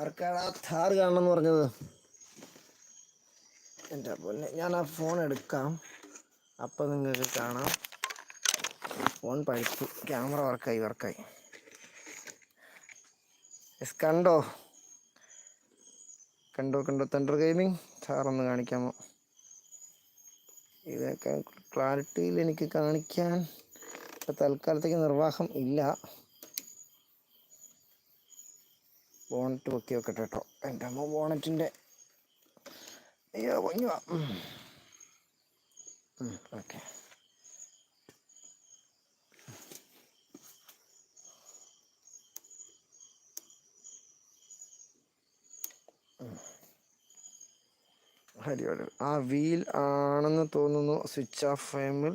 ആർക്കാണ് ആ ഥാർ കാണണമെന്ന് പറഞ്ഞത്? എൻ്റെ പൊന്നെ, ഞാൻ ആ ഫോൺ എടുക്കാം, അപ്പം നിങ്ങൾക്ക് കാണാം. ഫോൺ പഴുത്തു, ക്യാമറ വർക്കായി. കണ്ടോ തണ്ടർ ഗെയിമിംഗ് ഥാറൊന്ന് കാണിക്കാമോ? ഇതൊക്കെ ക്ലാരിറ്റിയിൽ എനിക്ക് കാണിക്കാൻ ഇപ്പോൾ തൽക്കാലത്തേക്ക് നിർവാഹം ഇല്ല. ബോണറ്റ് പൊക്കി വെക്കട്ടെ കേട്ടോ. എൻ്റെ അമ്മ ബോണറ്റിൻ്റെ അയ്യോ പൊങ്ങി വാ. ഓക്കെ. ആ വീൽ ആണെന്ന് തോന്നുന്നു. സ്വിച്ച് ഓഫ് ഫ്രെയിമിൽ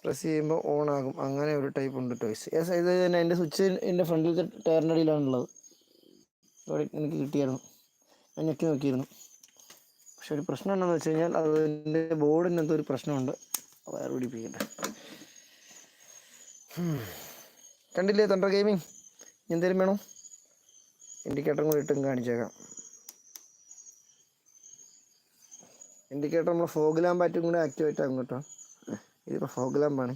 പ്രസ് ചെയ്യുമ്പോൾ ഓൺ ആകും. അങ്ങനെ ഒരു ടൈപ്പ് ഉണ്ട് ടോയ്സ്. യെസ്, ഇത് തന്നെ. എൻ്റെ സ്വിച്ച് എൻ്റെ ഫ്രണ്ടിലത്തെ ടയറിനടിയിലാണുള്ളത്. ഇവിടെ എനിക്ക് കിട്ടിയായിരുന്നു, ഞാൻ ഞെക്കി നോക്കിയിരുന്നു. പക്ഷെ ഒരു പ്രശ്നം എന്താണെന്ന് വെച്ച് കഴിഞ്ഞാൽ അതിൻ്റെ ബോർഡിനകത്ത് ഒരു പ്രശ്നമുണ്ട്. വയർ പിടിപ്പിക്കട്ടെ. കണ്ടില്ലേ തണ്ടർ ഗെയിമിംഗ്? എന്തേലും വേണോ? ഇൻഡിക്കേറ്ററും കൂടി ഇട്ടും കാണിച്ചേക്കാം. ഇൻഡിക്കേറ്റർ നമ്മൾ ഫോഗ് ലാമ്പാറ്റും കൂടെ ആക്ടിവേറ്റ് ആകും കേട്ടോ. ഇതിപ്പോൾ ഫോഗ് ലാമ്പാണ്.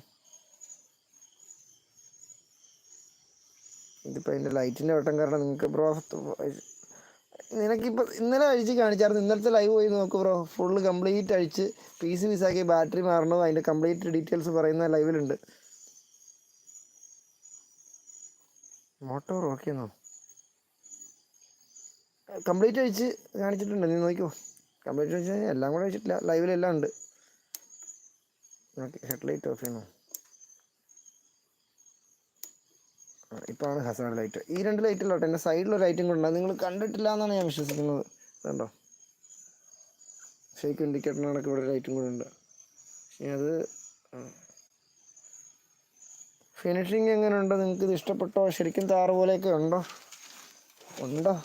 ഇതിപ്പോൾ അതിൻ്റെ ലൈറ്റിൻ്റെ വെട്ടം കാരണം നിങ്ങൾക്ക് ബ്രോ, നിനക്കിപ്പോൾ ഇന്നലെ അഴിച്ച് കാണിച്ചായിരുന്നു. ഇന്നലത്തെ ലൈവ് പോയി നോക്ക് ബ്രോ. ഫുള്ള് കംപ്ലീറ്റ് അഴിച്ച് പീസാക്കി ബാറ്ററി മാറണോ അതിൻ്റെ കംപ്ലീറ്റ് ഡീറ്റെയിൽസ് പറയുന്ന ലൈവിലുണ്ട്. മോട്ടോർ ഓക്കെ എന്നോ? കംപ്ലീറ്റ് അഴിച്ച് കാണിച്ചിട്ടുണ്ട്, നീ നോക്കിക്കോ. കംപ്ലീറ്റ് അഴിച്ച് കഴിഞ്ഞാൽ എല്ലാം കൂടെ അഴിച്ചിട്ടില്ല, ലൈവിലെല്ലാം ഉണ്ട്. ഓക്കെ, ഹെഡ്ലൈറ്റ് ഓഫ് ചെയ്യണോ? ഇപ്പോഴാണ് ഹസാർഡ് ലൈറ്റ്. ഈ രണ്ട് ലൈറ്റല്ല കേട്ടോ, എൻ്റെ സൈഡിലൊരു ലൈറ്റും കൂടെ ഉണ്ട്. നിങ്ങൾ കണ്ടിട്ടില്ല എന്നാണ് ഞാൻ വിശ്വസിക്കുന്നത്. കണ്ടോ, ഷേക്ക് ഇൻഡിക്കേറ്ററിനൊക്കെ ഇവിടെ ലൈറ്റും കൂടെ ഉണ്ട്. പക്ഷേ അത് ഫിനിഷിങ് എങ്ങനെയുണ്ട്? നിങ്ങൾക്ക് ഇത് ഇഷ്ടപ്പെട്ടോ? ശരിക്കും താറ് പോലെയൊക്കെ ഉണ്ടോ? ഉണ്ടോ?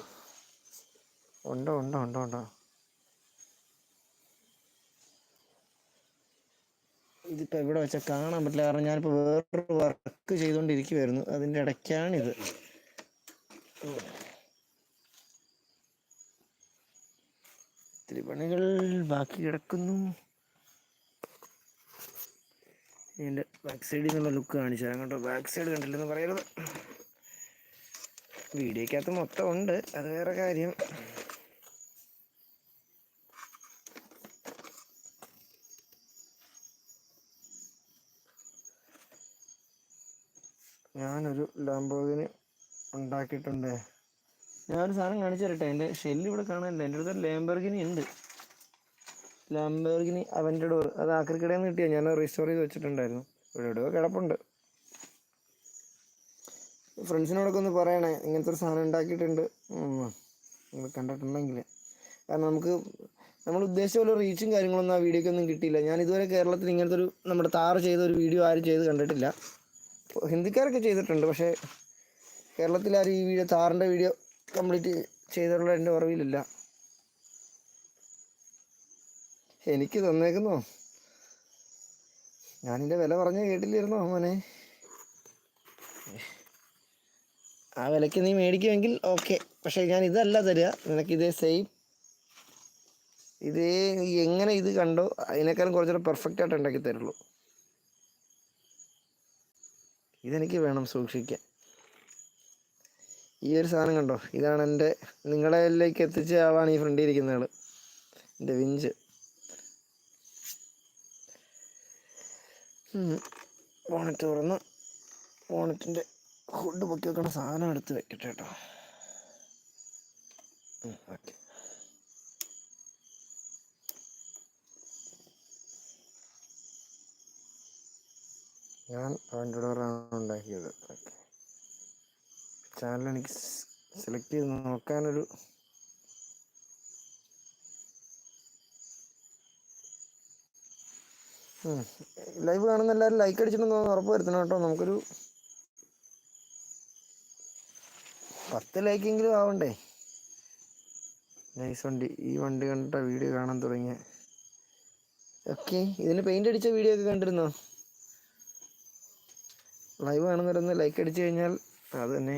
ഇതിപ്പോൾ എവിടെ വെച്ചാൽ കാണാൻ പറ്റില്ല, കാരണം ഞാനിപ്പോൾ വേറൊരു വർക്ക് ചെയ്തുകൊണ്ടിരിക്കുമായിരുന്നു, അതിൻ്റെ ഇടയ്ക്കാണിത്. ഇത്തിരി പണികൾ ബാക്കി കിടക്കുന്നു. ഇതിൻ്റെ ബാക്ക് സൈഡിൽ നിന്നുള്ള ലുക്ക് കാണിച്ചു തരാം കേട്ടോ. ബാക്ക് സൈഡ് കണ്ടില്ലെന്ന് പറയരുത്. വീഡിയോക്കകത്ത് മൊത്തം ഉണ്ട്, അത് വേറെ കാര്യം. ഞാനൊരു ലാംബോർഗിനി ഉണ്ടാക്കിയിട്ടുണ്ട്. ഞാനൊരു സാധനം കാണിച്ചു തരട്ടെ. എൻ്റെ ഷെല്ല് ഇവിടെ കാണാനില്ല. എൻ്റെ അടുത്തൊരു ലാംബോർഗിനി ഉണ്ട്. ലാംബോർഗിനി അവൻ്റഡോർ. അത് ആക്രിക്കടയിൽ നിന്ന് കിട്ടിയാൽ ഞാൻ റീസ്റ്റോർ ചെയ്ത് വെച്ചിട്ടുണ്ടായിരുന്നു. ഇവിടെ കിടപ്പുണ്ട്. ഫ്രണ്ട്സിനോടൊക്കെ ഒന്ന് പറയണേ, ഇങ്ങനത്തെ ഒരു സാധനം ഉണ്ടാക്കിയിട്ടുണ്ട് നിങ്ങൾ കണ്ടിട്ടുണ്ടെങ്കിൽ. കാരണം നമ്മൾ ഉദ്ദേശിച്ച പോലെ റീച്ചും കാര്യങ്ങളൊന്നും ആ വീഡിയോക്കൊന്നും കിട്ടിയില്ല. ഞാൻ ഇതുവരെ കേരളത്തിൽ ഇങ്ങനത്തെ ഒരു നമ്മുടെ താറ് ചെയ്ത ഒരു വീഡിയോ ആരും ചെയ്ത് കണ്ടിട്ടില്ല. ഹിന്ദിക്കാരൊക്കെ ചെയ്തിട്ടുണ്ട്, പക്ഷേ കേരളത്തിൽ ആരും ഈ വീഡിയോ, താറിൻ്റെ വീഡിയോ കംപ്ലീറ്റ് ചെയ്തിട്ടുള്ള എൻ്റെ അറിവിലില്ല. എനിക്ക് തന്നേക്കുന്നോ? ഞാനിൻ്റെ വില പറഞ്ഞ് കേട്ടില്ലായിരുന്നോ മോനെ? ആ വിലയ്ക്ക് നീ മേടിക്കുമെങ്കിൽ ഓക്കെ, പക്ഷേ ഞാൻ ഇതല്ല തരിക നിനക്ക്. ഇതേ എങ്ങനെ ഇത് കണ്ടോ അതിനേക്കാളും കുറച്ചുകൂടെ പെർഫെക്റ്റ് ആയിട്ട് ഉണ്ടാക്കി തരുള്ളൂ. ഇതെനിക്ക് വേണം സൂക്ഷിക്കാൻ. ഈ ഒരു സാധനം കണ്ടോ, ഇതാണ് നിങ്ങളിലേക്ക് എത്തിച്ച ആളാണ് ഈ ഫ്രണ്ടിൽ ഇരിക്കുന്ന ആൾ, എൻ്റെ വിഞ്ച്. ബോണറ്റ് തുറന്ന് ബോണറ്റിൻ്റെ ഹുഡ് പൊക്കി വെക്കണ സാധനം എടുത്ത് വെക്കട്ടെ കേട്ടോ. ഓക്കെ, ഞാൻ അവൻ്റെഡോറാണ് ഉണ്ടാക്കിയത്. ഓക്കെ, ചാനൽ എനിക്ക് സെലക്ട് ചെയ്ത് നോക്കാനൊരു ലൈവ് കാണുന്ന എല്ലാവരും ലൈക്ക് അടിച്ചിട്ടുണ്ടെന്ന് ഉറപ്പ് വരുത്തണം കേട്ടോ. നമുക്കൊരു 10 ലൈക്കെങ്കിലും ആവണ്ടേ. നൈസ് വണ്ടി. ഈ വണ്ടി കണ്ടിട്ടാ വീഡിയോ കാണാൻ തുടങ്ങിയ. ഓക്കെ, ഇതിന് പെയിൻ്റ് അടിച്ച വീഡിയോ ഒക്കെ കണ്ടിരുന്നോ? ലൈവ് കാണുന്നവരൊന്ന് ലൈക്ക് അടിച്ചു കഴിഞ്ഞാൽ അത് തന്നെ